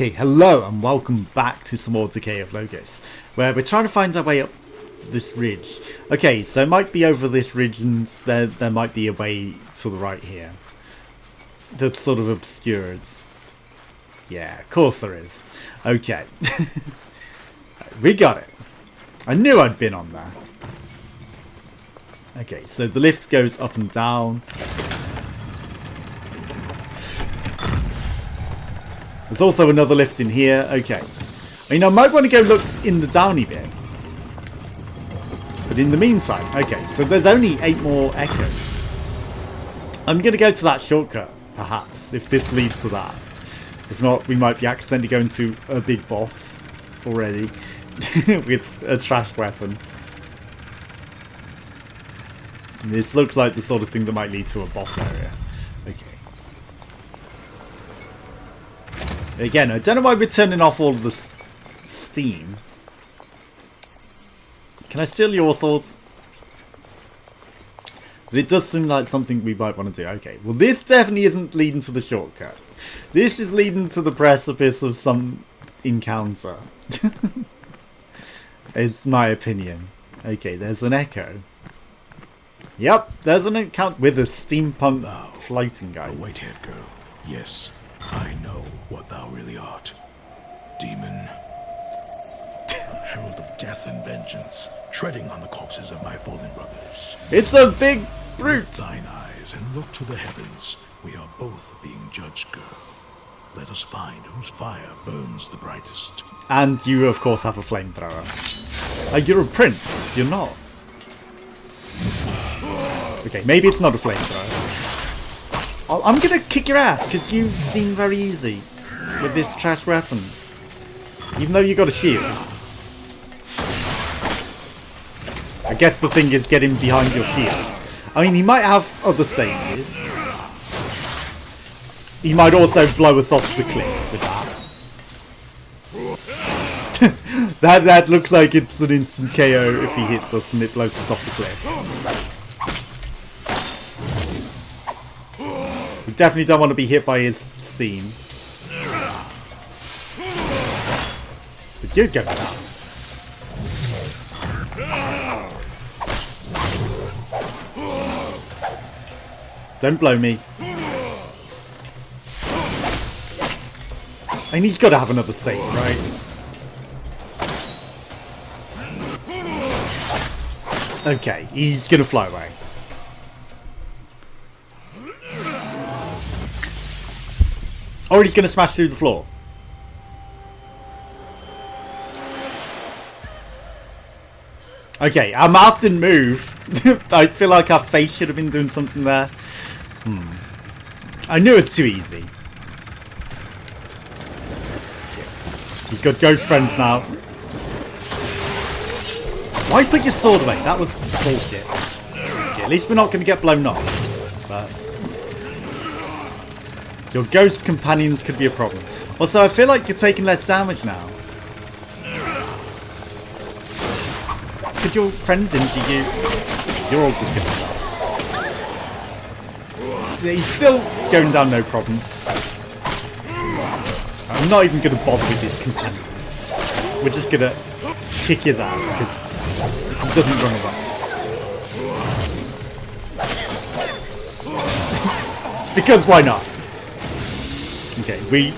Okay, hello and welcome back to some more Decay of Logos, where we're trying to find our way up this ridge. Okay, so it might be over this ridge and there might be a way to the right here that sort of obscures. Yeah, of course there is. Okay. We got it. I knew I'd been on there. Okay, so the lift goes up and down. There's also another lift in here. Okay. I mean, I might want to go look in the downy bit. But in the meantime, okay, so there's only 8 more echoes. I'm going to go to that shortcut, perhaps, if this leads to that. If not, we might be accidentally going to a big boss already with a trash weapon. And this looks like the sort of thing that might lead to a boss area. Okay. Again, I don't know why we're turning off all of the steam. Can I steal your thoughts? But it does seem like something we might want to do. Okay, well this definitely isn't leading to the shortcut. This is leading to the precipice of some encounter. It's my opinion. Okay, there's an echo. Yep, there's an encounter with a steampunk floating guy. A white-haired girl. Yes, I know what thou really art. Demon. A herald of death and vengeance, treading on the corpses of my fallen brothers. It's a big brute! Lift thine eyes and look to the heavens. We are both being judged, girl. Let us find whose fire burns the brightest. And you, of course, have a flamethrower. You're a prince. You're not. Okay, maybe it's not a flamethrower. I'm gonna kick your ass because you seem very easy with this trash weapon. Even though you got a shield. I guess the thing is get him behind your shield. I mean, he might have other stages. He might also blow us off the cliff with that. that looks like it's an instant KO if he hits us and it blows us off the cliff. We definitely don't want to be hit by his steam. But you go down. Don't blow me. I mean, he's got to have another stage, right? Okay, he's going to fly away. Or he's going to smash through the floor. Okay, our mouth didn't move. I feel like our face should have been doing something there. I knew it was too easy. He's got ghost friends now. Why put your sword away? That was bullshit. Okay, at least we're not going to get blown off. But your ghost companions could be a problem. Also, I feel like you're taking less damage now. Could your friends injure you? You're all just going to die. Yeah, he's still going down, no problem. I'm not even going to bother with his companions. We're just going to kick his ass because he doesn't run away. Because why not? Okay, we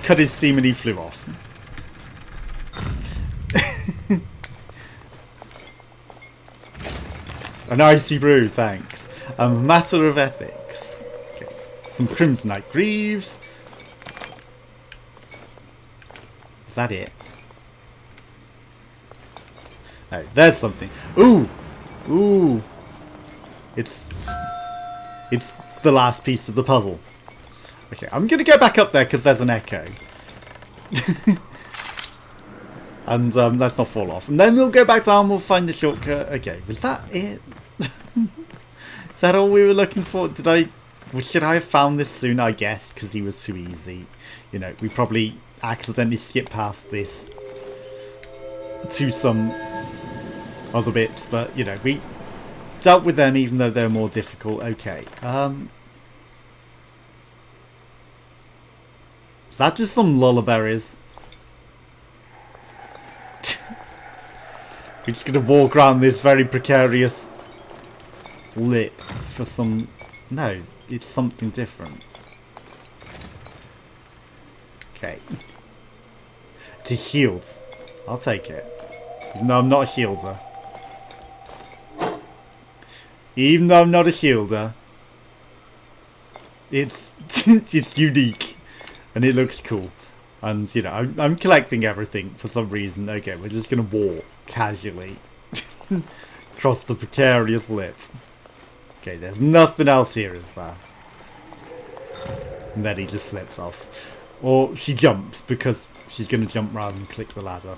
cut his steam and he flew off. An icy brew, thanks. A matter of ethics. Okay, some crimsonite greaves. Is that it? Oh, there's something. Ooh! Ooh! It's the last piece of the puzzle. Okay, I'm gonna go back up there because there's an echo. And let's not fall off. And then we'll go back down, we'll find the shortcut. Okay, was that it? Is that all we were looking for? Should I have found this sooner? I guess, because he was too easy. You know, we probably accidentally skipped past this to some other bits, but you know, we dealt with them even though they're more difficult. Okay. Is that just some lullaberries? We're just gonna walk around this very precarious lip for some... No, it's something different. Okay. To shields. I'll take it. No, I'm not a shielder. Even though I'm not a shielder, it's it's unique and it looks cool. And you know, I'm collecting everything for some reason. Okay, we're just gonna walk casually across the precarious lip. Okay, there's nothing else here, is there? And then he just slips off. Or she jumps because she's gonna jump rather than click the ladder.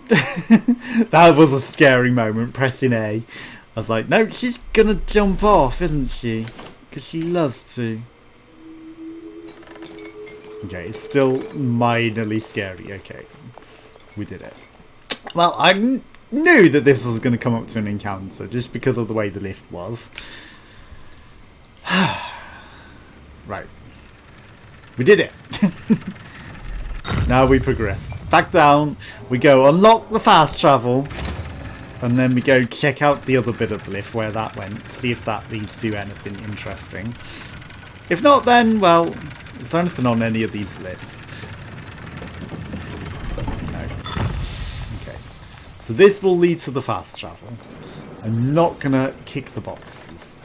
That was a scary moment, pressing A. I was like, no, she's gonna jump off, isn't she? Because she loves to. Okay, it's still minorly scary. Okay, we did it. Well, I knew that this was going to come up to an encounter just because of the way the lift was. Right. We did it. Now we progress. Back down. We go unlock the fast travel. And then we go check out the other bit of the lift where that went. See if that leads to anything interesting. If not, then, well, is there anything on any of these lips? No. Okay. So this will lead to the fast travel. I'm not going to kick the boxes.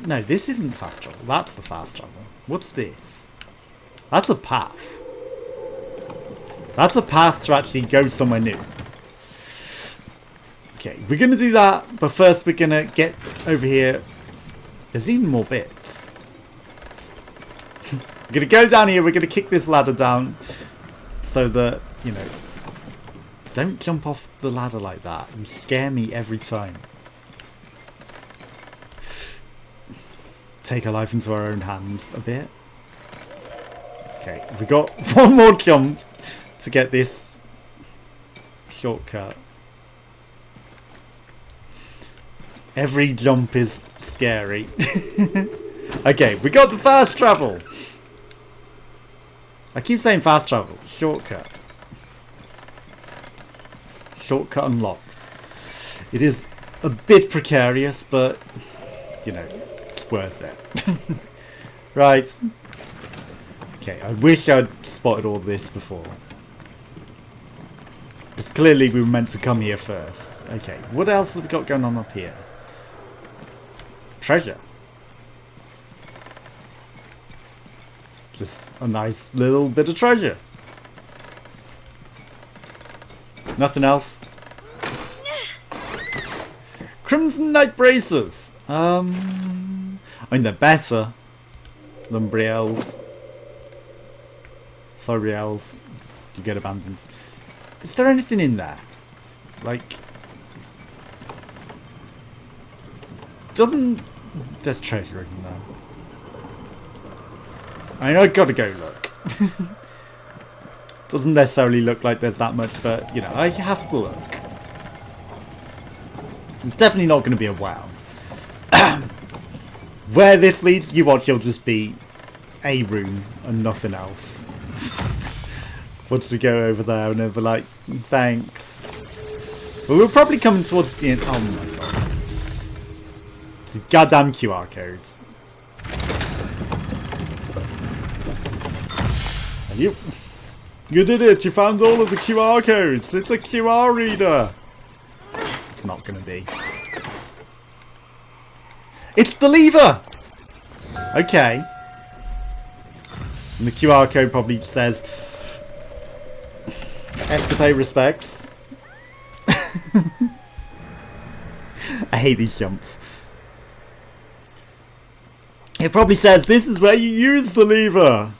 No, this isn't fast travel. That's the fast travel. What's this? That's a path. That's a path to actually go somewhere new. Okay, we're going to do that, but first we're going to get over here. There's even more bits. We're going to go down here, we're going to kick this ladder down so that, you know, don't jump off the ladder like that. You scare me every time. Take our life into our own hands a bit. Okay, we got one more jump to get this shortcut. Every jump is scary. Okay, we got the fast travel. I keep saying fast travel. Shortcut. Shortcut unlocks. It is a bit precarious, but, you know, it's worth it. Right. Okay, I wish I'd spotted all this before. Because clearly we were meant to come here first. Okay, what else have we got going on up here? Treasure. Just a nice little bit of treasure. Nothing else. Crimson Knight Bracers. I mean, they're better than Brielle's. Sorry, Brielle's. You get abandoned. Is there anything in there? Like, doesn't... There's treasure in there. I mean, I've got to go look. Doesn't necessarily look like there's that much, but, you know, I have to look. It's definitely not going to be a well. Where this leads, you watch, it'll just be a room and nothing else. Once we go over there and they'll be like, thanks. Well, we're probably coming towards the end. Oh my god. It's goddamn QR codes. And you did it! You found all of the QR codes! It's a QR reader! It's not gonna be. It's the lever! Okay. And the QR code probably says F to pay respects. I hate these jumps. It probably says this is where you use the lever.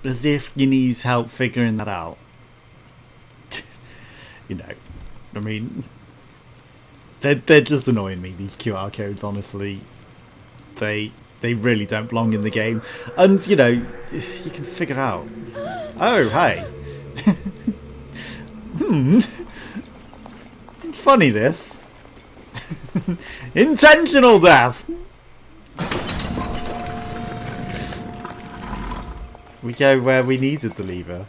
As if you need help figuring that out. You know, I mean, they're just annoying me, these QR codes, honestly. They really don't belong in the game. And, you know, you can figure out. Oh, hey. Funny this. Intentional death. we go where we needed the lever.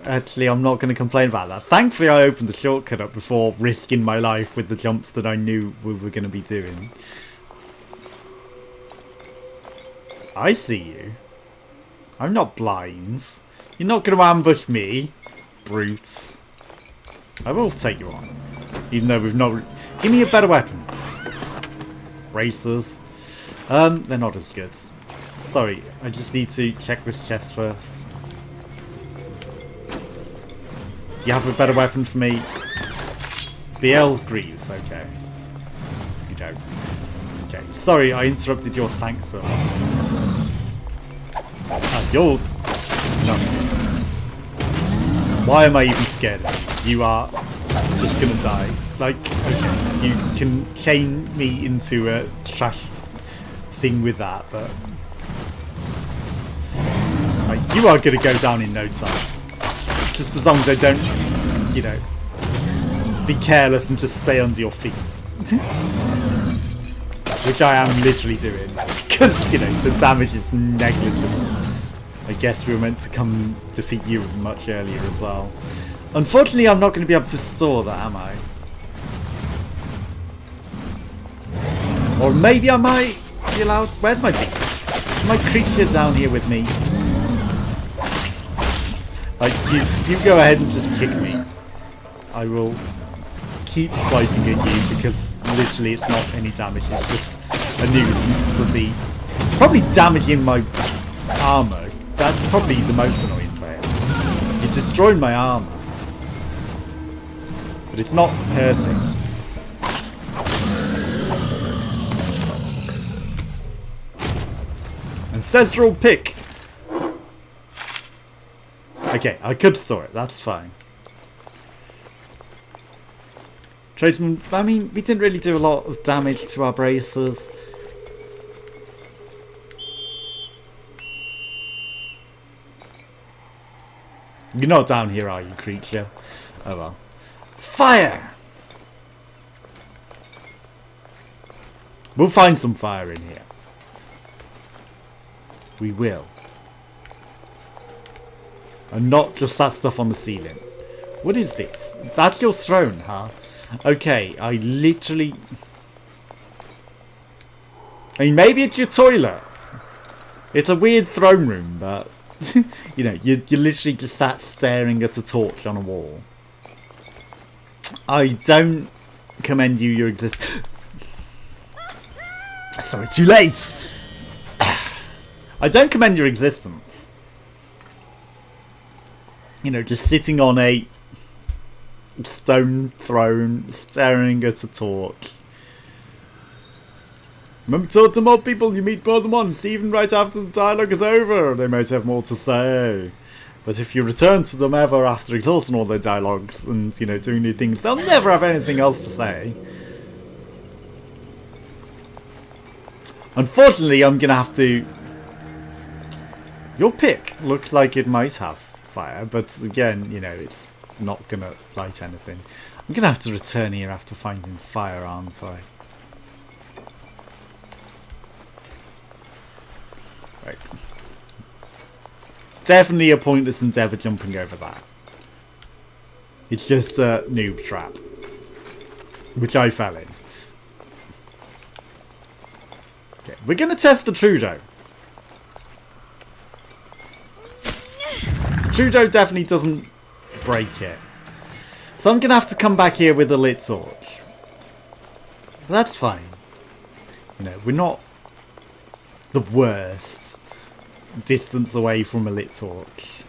Actually, I'm not going to complain about that. Thankfully, I opened the shortcut up before risking my life with the jumps that I knew we were going to be doing. I see you. I'm not blind. You're not going to ambush me, brutes. I will take you on. Even though we've not... Give me a better weapon. Bracers. They're not as good. Sorry, I just need to check this chest first. Do you have a better weapon for me? BL's Greaves, okay. You don't. Okay, sorry, I interrupted your sanctum. You're... No. Why am I even scared of you? You are just gonna die. Like, okay, you can chain me into a trash thing with that, but... Like, you are gonna go down in no time. Just as long as I don't, you know, be careless and just stay under your feet. Which I am literally doing. Because, you know, the damage is negligible. I guess we were meant to come defeat you much earlier as well. Unfortunately, I'm not going to be able to store that, am I? Or maybe I might be allowed... Where's my beast? My creature down here with me. Like, you go ahead and just kick me. I will keep swiping at you because literally it's not any damage. It's just a nuisance to be... Probably damaging my armor. That's probably the most annoying bit. You're destroying my armor. But it's not hurting. Ancestral pick. Okay, I could store it, that's fine. Tradesman, I mean, we didn't really do a lot of damage to our bracers. You're not down here, are you, creature? Oh well. Fire! We'll find some fire in here. We will. And not just that stuff on the ceiling. What is this? That's your throne, huh? Okay, I literally... I mean, maybe it's your toilet. It's a weird throne room, but... you know, you literally just sat staring at a torch on a wall. I don't commend you your existence. Sorry, too late! I don't commend your existence. You know, just sitting on a stone throne, staring at a torch. Remember to talk to more people, you meet more than once, even right after the dialogue is over. They might have more to say. But if you return to them ever after exhausting all their dialogues and, you know, doing new things, they'll never have anything else to say. Unfortunately, I'm going to have to... Your pick looks like it might have fire, but again, you know, it's not going to light anything. I'm going to have to return here after finding fire, aren't I? Right. Definitely a pointless endeavour jumping over that. It's just a noob trap. Which I fell in. Okay, we're going to test the Trudeau. Trudeau definitely doesn't break it. So I'm going to have to come back here with a lit torch. But that's fine. You know, we're not the worst distance away from a lit torch.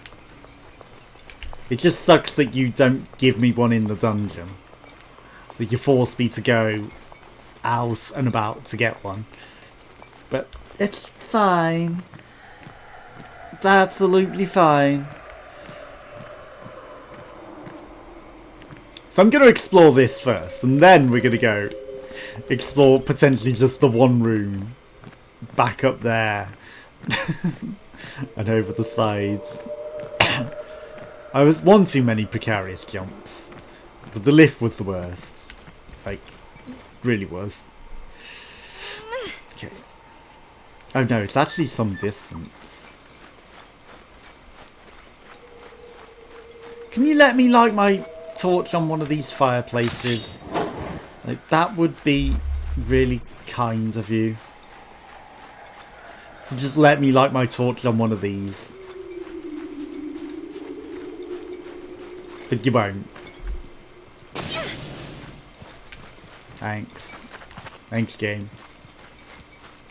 It just sucks that you don't give me one in the dungeon. That you force me to go out and about to get one. But it's fine. It's absolutely fine. So I'm going to explore this first, and then we're going to go explore potentially just the one room back up there and over the sides. I was one too many precarious jumps, but the lift was the worst. Like, really was. Okay. Oh no, it's actually some distance. Can you let me light my torch on one of these fireplaces? Like, that would be really kind of you. To just let me light my torch on one of these. But you won't. Thanks. Thanks, game.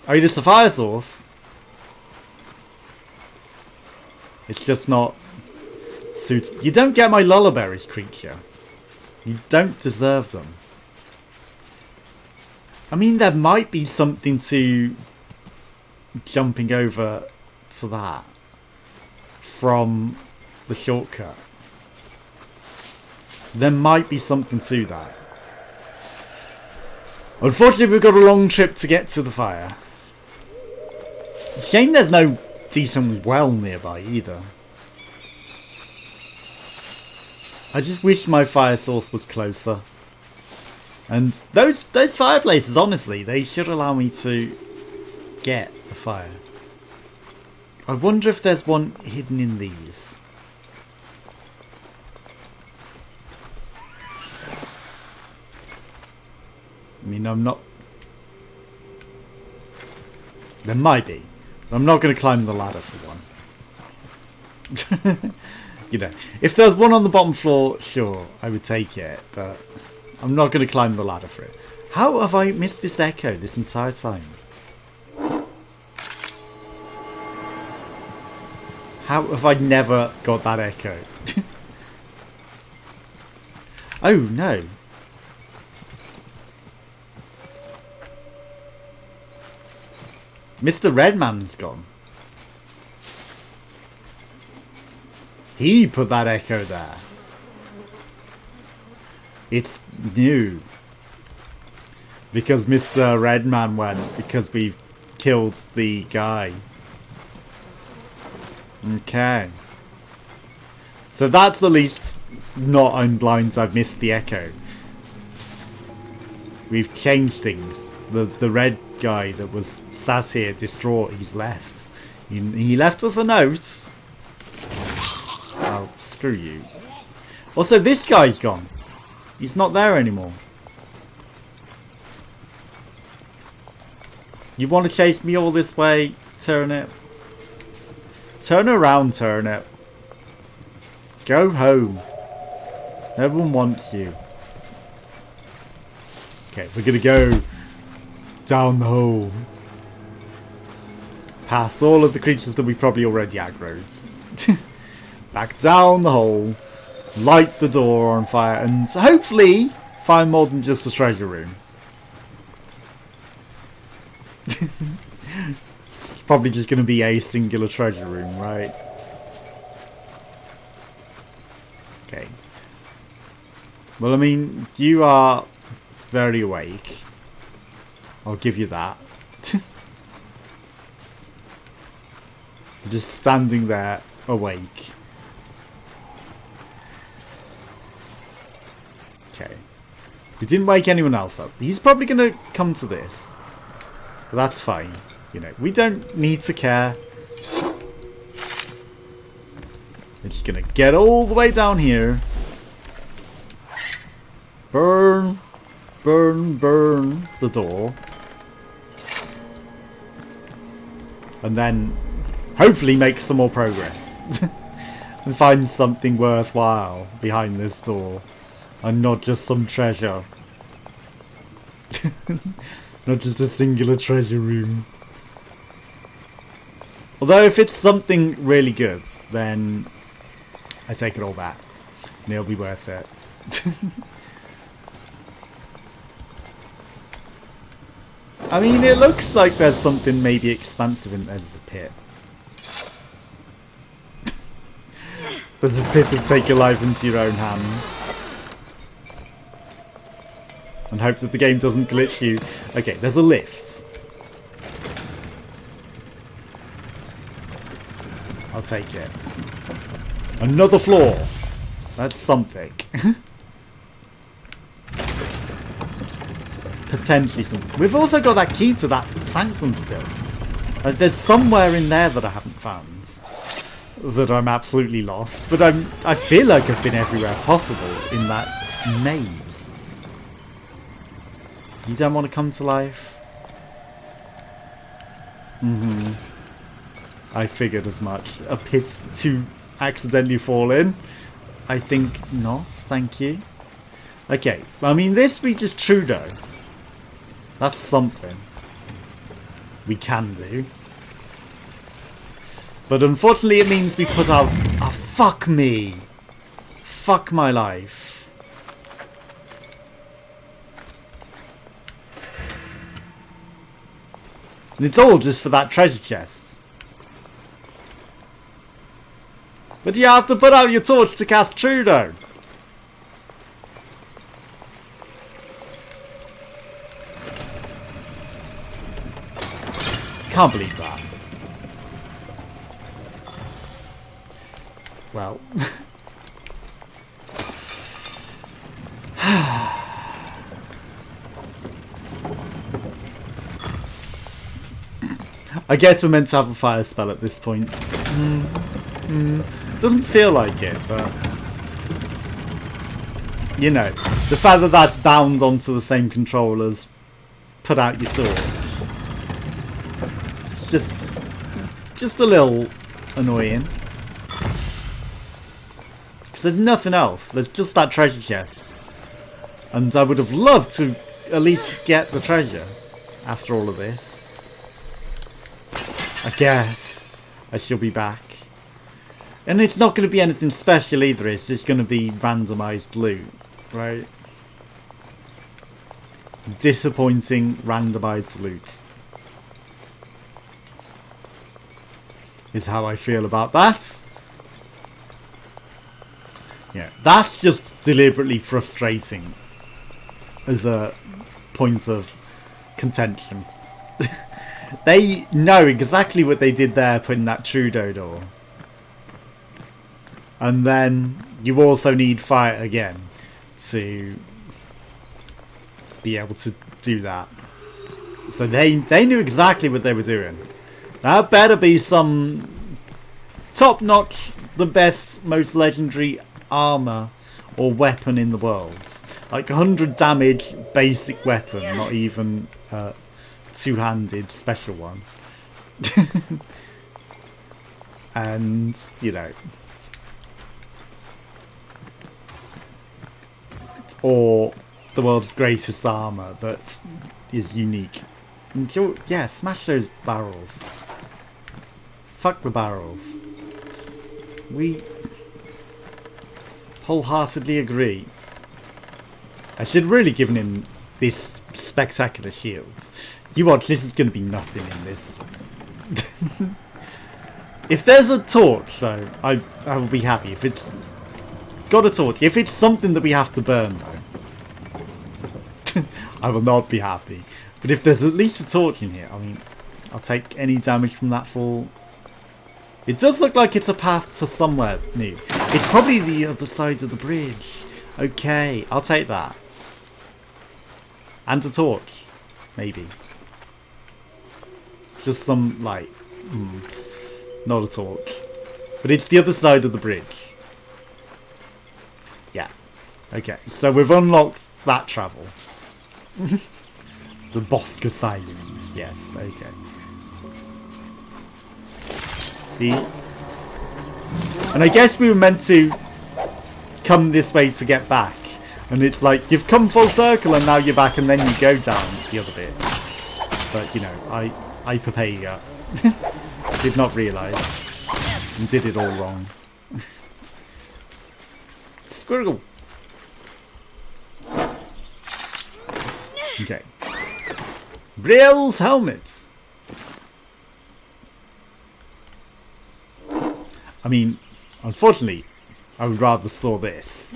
Oh, it's a fire source. It's just not suitable. You don't get my lullaberries, creature. You don't deserve them. I mean, there might be something to jumping over to that from the shortcut. There might be something to that. Unfortunately, we've got a long trip to get to the fire. Shame there's no decent well nearby either. I just wish my fire source was closer. And those fireplaces, honestly, they should allow me to get the fire. I wonder if there's one hidden in these. I mean, I'm not... There might be. But I'm not going to climb the ladder for one. You know, if there's one on the bottom floor, sure, I would take it. But I'm not going to climb the ladder for it. How have I missed this echo this entire time? How have I never got that echo? Oh, no. Mr. Redman's gone. He put that echo there. It's new. Because Mr. Redman went. Because we killed the guy. Okay. So that's at least not unblinds I've missed the echo. We've changed things. The red guy that was sat here distraught, he's left. He left us a note. Oh, screw you. Also, this guy's gone. He's not there anymore. You want to chase me all this way, Turnip? Turn around, Turnip. Go home. Everyone wants you. Okay, we're gonna go down the hole. Past all of the creatures that we probably already aggroed. Back down the hole. Light the door on fire. And hopefully find more than just a treasure room. It's probably just going to be a singular treasure room, right? Okay. Well, I mean, you are very awake. I'll give you that. Just standing there, awake. Okay. We didn't wake anyone else up. He's probably going to come to this. But that's fine. You know, we don't need to care. We're just going to get all the way down here. Burn, burn, burn the door. And then hopefully make some more progress. And find something worthwhile behind this door. And not just some treasure. Not just a singular treasure room. Although if it's something really good, then I take it all back. And it'll be worth it. I mean, it looks like there's something maybe expansive in there's a pit. There's a pit to take your life into your own hands. And hope that the game doesn't glitch you. Okay, there's a lift. I'll take it. Another floor. That's something. Potentially something. We've also got that key to that sanctum still. There's somewhere in there that I haven't found. that I'm absolutely lost, but I feel like I've been everywhere possible in that maze. You don't want to come to life? I figured as much. A pit to accidentally fall in? I think not, thank you. Okay, I mean this we just Trudeau. That's something we can do. But unfortunately it means we put out... Oh, fuck me. Fuck my life. And it's all just for that treasure chest. But you have to put out your torch to cast Trudeau. Can't believe that. Well. I guess we're meant to have a fire spell at this point. Doesn't feel like it, but... You know, the fact that that's bound onto the same controllers, put out your sword. It's just a little annoying. Because there's nothing else. There's just that treasure chest. And I would have loved to at least get the treasure after all of this. I guess I shall be back. And it's not going to be anything special either. It's just going to be randomised loot, right? Disappointing randomised loot is how I feel about that. Yeah, that's just deliberately frustrating as a point of contention. They know exactly what they did there, putting that Trudeau door. And then you also need fire again to be able to do that. So they knew exactly what they were doing. That better be some top-notch, the best, most legendary armor or weapon in the world. Like 100 damage basic weapon, not even a two-handed special one. And, you know... Or the world's greatest armor that is unique. Until, yeah, smash those barrels. Fuck the barrels. We wholeheartedly agree. I should have really given him this spectacular shield. You watch, this is going to be nothing in this. If there's a torch, though, I will be happy. If it's got a torch. If it's something that we have to burn, though, I will not be happy. But if there's at least a torch in here, I mean, I'll take any damage from that fall. It does look like it's a path to somewhere new. It's probably the other side of the bridge. Okay, I'll take that. And a torch, maybe. Just some light. Not a torch. But it's the other side of the bridge. Yeah. Okay, so we've unlocked that travel. The Bosque of Silence. Yes, okay. See? And I guess we were meant to come this way to get back. And it's like, you've come full circle and now you're back and then you go down the other bit. But, you know, I papaya. Did not realise. And did it all wrong. Squirgle. Okay. Brill's helmet. I mean, unfortunately, I would rather saw this.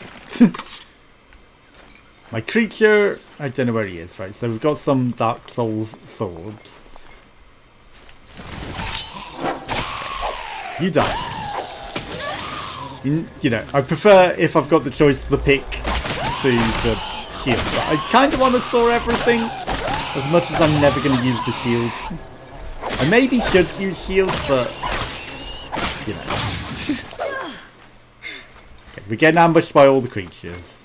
My creature, I don't know where he is, right? So we've got some Dark Souls swords. You die. You know, I prefer if I've got the choice of the pick to the shield. But I kind of want to store everything, as much as I'm never going to use the shields. I maybe should use shields, but, you know. Okay, we're getting ambushed by all the creatures.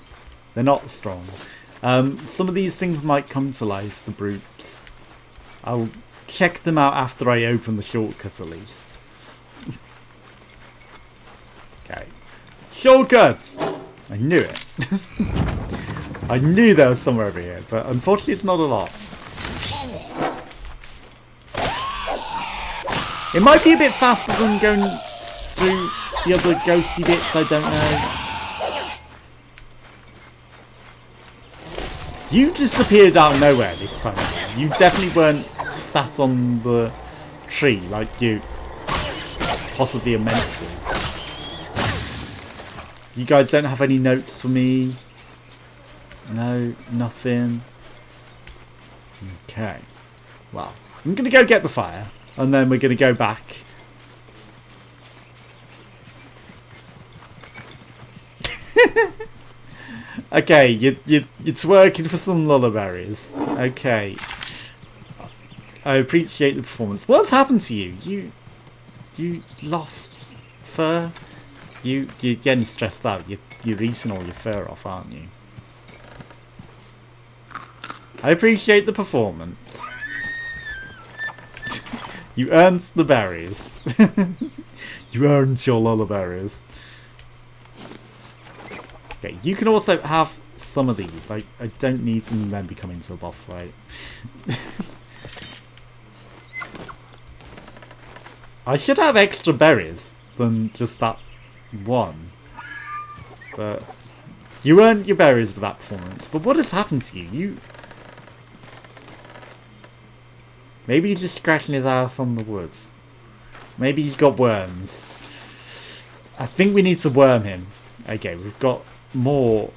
They're not strong. Some of these things might come to life, the brutes. I'll check them out after I open the shortcut at least. Okay. Shortcuts! I knew it. I knew there was somewhere over here, but unfortunately it's not a lot. It might be a bit faster than going through the other ghosty bits, I don't know. You just appeared out of nowhere this time. You definitely weren't sat on the tree like you possibly are meant to. You guys don't have any notes for me? No, nothing. Okay. Well, I'm going to go get the fire. And then we're going to go back. Okay, you're twerking for some lullaberries. Okay. I appreciate the performance. What's happened to you? You lost fur? You're getting stressed out. You're eating all your fur off, aren't you? I appreciate the performance. You earned the berries. You earned your lullaberries. Okay, you can also have some of these. I don't need to then be coming to a boss fight. I should have extra berries than just that one. But you earned your berries with that performance. But what has happened to you? Maybe he's just scratching his ass on the woods. Maybe he's got worms. I think we need to worm him. Okay, we've got more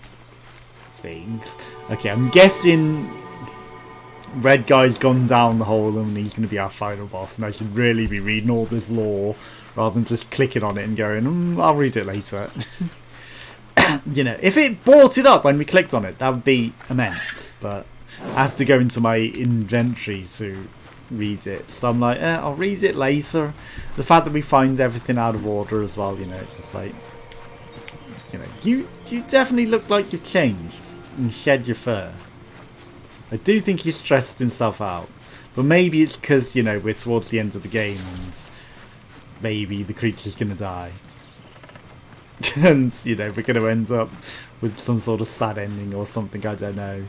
things. Okay, I'm guessing Red Guy's gone down the hole and he's going to be our final boss. And I should really be reading all this lore rather than just clicking on it and going, I'll read it later. You know, if it brought it up when we clicked on it, that would be immense. But I have to go into my inventory to read it, so I'm like, I'll read it later. The fact that we find everything out of order as well, you know, it's just like, you know, you definitely look like you've changed and shed your fur. I do think he's stressed himself out, but maybe it's because, you know, we're towards the end of the game and maybe the creature's gonna die. And, you know, we're gonna end up with some sort of sad ending or something, I don't know.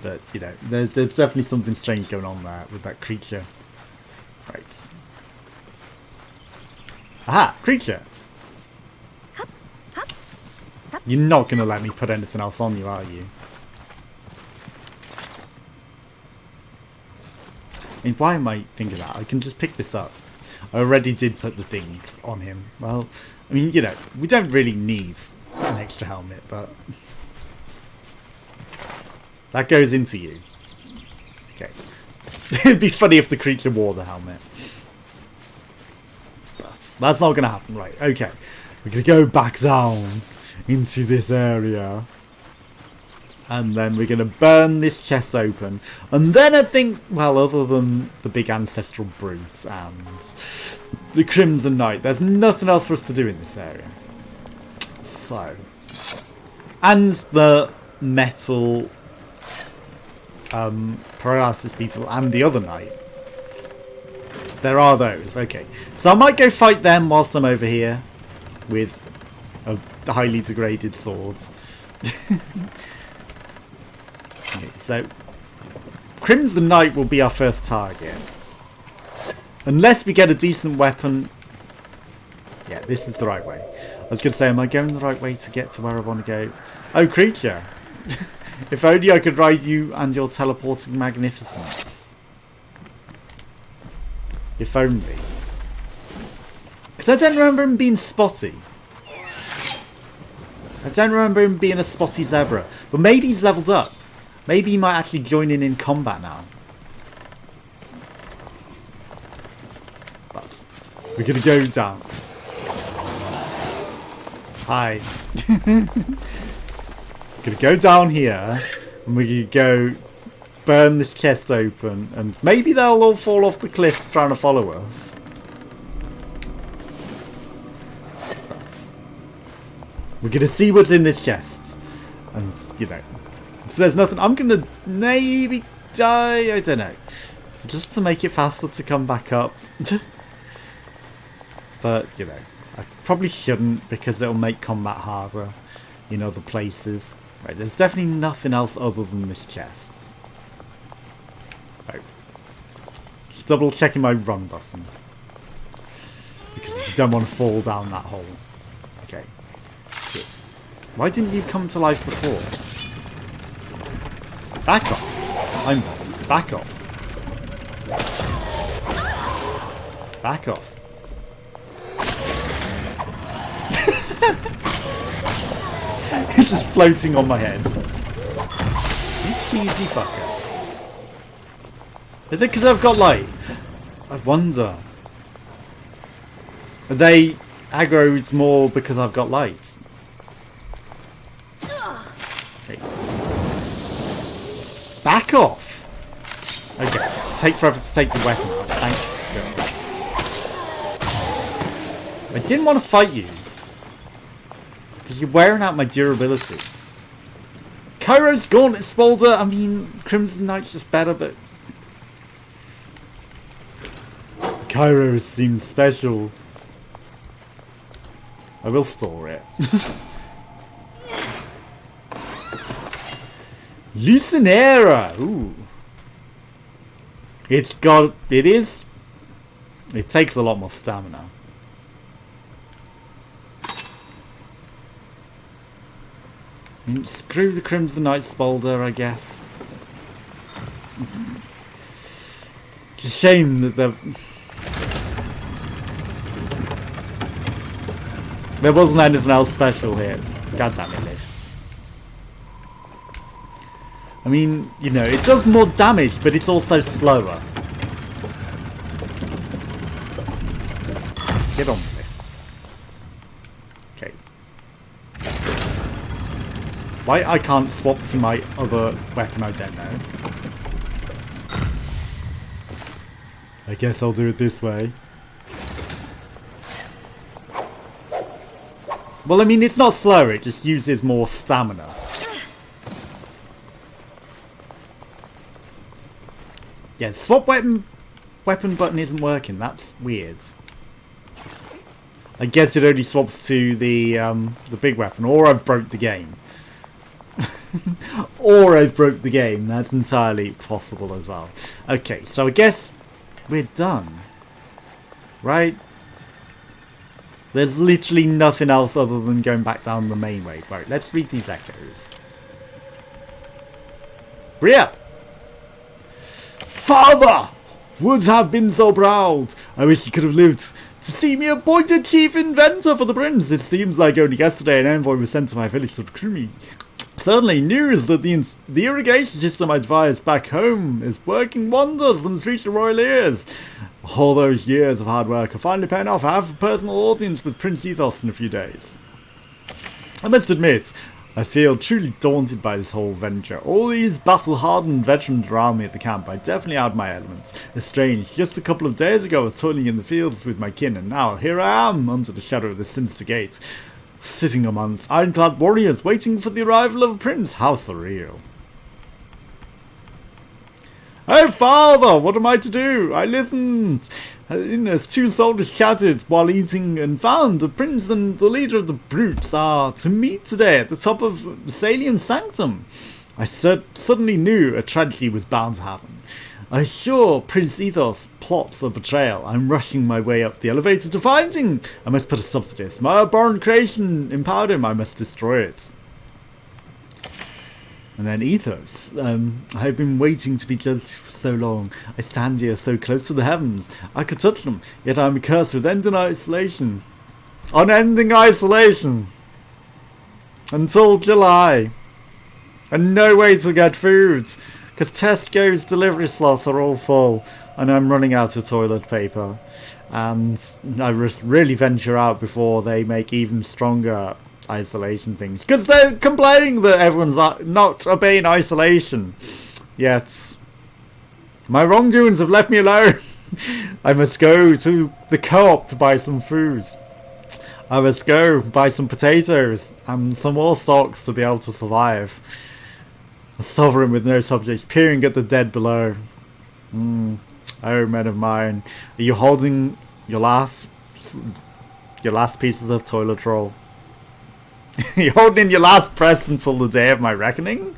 But, you know, there's definitely something strange going on there with that creature. Right. Aha! Creature! You're not going to let me put anything else on you, are you? I mean, why am I thinking that? I can just pick this up. I already did put the things on him. Well, I mean, you know, we don't really need an extra helmet, but that goes into you. Okay. It'd be funny if the creature wore the helmet. But that's not going to happen. Right, okay. We're going to go back down into this area. And then we're going to burn this chest open. And then I think, well, other than the big ancestral brutes and the Crimson Knight, there's nothing else for us to do in this area. So. And the metal paralysis beetle and the other knight. There are those. Okay. So I might go fight them whilst I'm over here with a highly degraded sword. Okay, so Crimson Knight will be our first target. Unless we get a decent weapon. Yeah, this is the right way. I was going to say, am I going the right way to get to where I want to go? Oh, creature. If only I could ride you and your teleporting magnificence. If only. Because I don't remember him being spotty. I don't remember him being a spotty zebra. But maybe he's leveled up. Maybe he might actually join in combat now. But we're going to go down. Hi. Going to go down here. And we're going to go burn this chest open. And maybe they'll all fall off the cliff trying to follow us. We're going to see what's in this chest. And, you know, if there's nothing, I'm going to maybe die. I don't know. Just to make it faster to come back up. But, you know, I probably shouldn't because it'll make combat harder in other places. Right, there's definitely nothing else other than this chest. Right. Just double checking my run button. Because I don't want to fall down that hole. Okay. Good. Why didn't you come to life before? Back off. I'm boss. Back off. Back off. He's just floating on my head. You cheesy fucker. Is it because I've got light? I wonder. Are they aggroed more because I've got light? Okay. Back off! Okay. Take forever to take the weapon out. Thanks. I didn't want to fight you. Because you're wearing out my durability. Cairo's Gauntlet Spolder. I mean, Crimson Knight's just better, but... Cairo seems special. I will store it. Lucinera! Ooh. It takes a lot more stamina. Screw the Crimson Knight Spolder, I guess. It's a shame that there wasn't anything else special here. God damn it, lifts. I mean, you know, it does more damage, but it's also slower. Get on with it. Okay. Why I can't swap to my other weapon, I don't know. I guess I'll do it this way. Well, I mean, it's not slower, it just uses more stamina. Yeah, swap weapon button isn't working, that's weird. I guess it only swaps to the big weapon, or I've broke the game. Or I've broke the game, that's entirely possible as well. Okay, so I guess we're done. Right? There's literally nothing else other than going back down the main way. Right, let's read these echoes. Bria! Father! Would have been so proud. I wish you could have lived to see me appointed chief inventor for the prince. It seems like only yesterday an envoy was sent to my village to recruit me. Suddenly, news that the irrigation system I devised back home is working wonders and has reached the royal ears. All those years of hard work are finally paying off. I have a personal audience with Prince Ethos in a few days. I must admit, I feel truly daunted by this whole venture. All these battle-hardened veterans around me at the camp, I definitely out of my elements. It's strange, just a couple of days ago I was toiling in the fields with my kin, and now here I am under the shadow of the sinister gate, sitting amongst ironclad warriors, waiting for the arrival of a prince. How surreal. Hey father, what am I to do? I listened as two soldiers chatted while eating and found the prince and the leader of the brutes are to meet today at the top of the Salian Sanctum. I suddenly knew a tragedy was bound to happen. I saw Prince Ethos plots a betrayal. I'm rushing my way up the elevator to find him. I must put a stop to this. My abhorrent creation empowered him. I must destroy it. And then Ethos. I have been waiting to be judged for so long. I stand here so close to the heavens. I could touch them, yet I am cursed with ending isolation. Unending isolation. Until July. And no way to get food. Because Tesco's delivery slots are all full. And I'm running out of toilet paper. And I really venture out before they make even stronger isolation things, because they're complaining that everyone's not obeying isolation. Yet my wrongdoings have left me alone. I must go to the co-op to buy some food. Let's go buy some potatoes and some more socks to be able to survive. A sovereign with no subjects, peering at the dead below. Oh, men of mine, are you holding your last pieces of toilet roll? You're holding your last press until the day of my reckoning?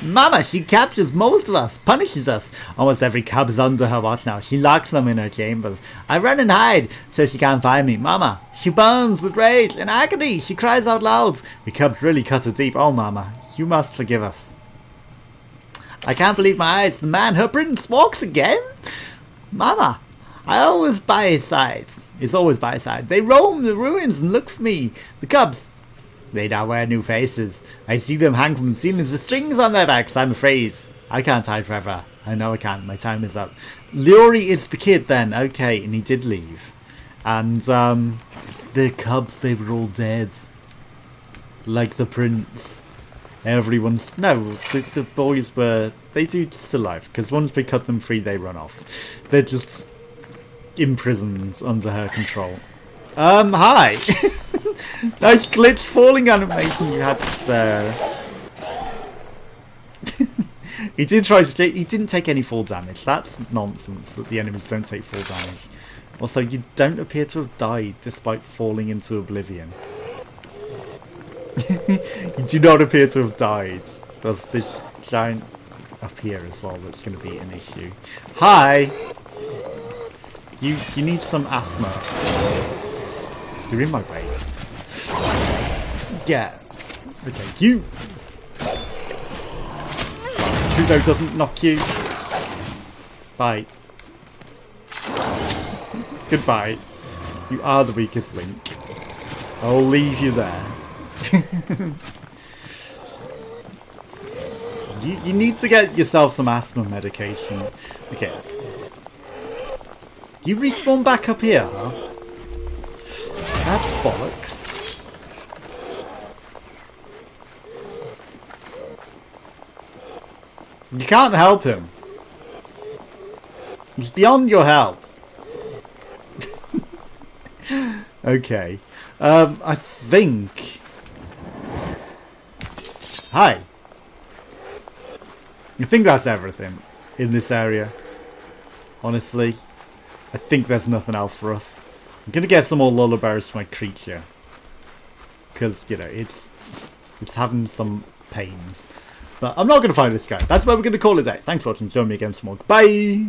Mama, she captures most of us, punishes us. Almost every cub is under her watch now. She locks them in her chambers. I run and hide so she can't find me. Mama, she burns with rage and agony. She cries out loud. We cubs really cut her deep. Oh, Mama, you must forgive us. I can't believe my eyes. The man, her prince, walks again? Mama, I always by his side. He's always by his side. They roam the ruins and look for me. The cubs, they now wear new faces. I see them hang from the ceilings with strings on their backs. I'm afraid I can't hide forever. I know I can't. My time is up. Leory is the kid then. Okay, and he did leave. And the cubs, they were all dead. Like the prince. Everyone's... No, the boys were... They do still alive. Because once we cut them free, they run off. They're just imprisoned under her control. Hi! Nice glitch falling animation you had there. He did try to... He didn't take any fall damage. That's nonsense that the enemies don't take fall damage. Also, you don't appear to have died despite falling into oblivion. You do not appear to have died. There's this giant up here as well that's going to be an issue. Hi! You need some asthma. You're in my way. Yeah. Okay, you... Trudeau doesn't knock you. Bye. Goodbye. You are the weakest link. I'll leave you there. You need to get yourself some asthma medication. Okay. You respawn back up here, huh? That's bollocks. You can't help him. He's beyond your help. Okay. I think... Hi. I think that's everything in this area. Honestly. I think there's nothing else for us. I'm going to get some more lullabies for my creature. Because, you know, it's having some pains. But I'm not going to find this guy. That's where we're going to call it a day. Thanks for watching. Join me again tomorrow. Bye!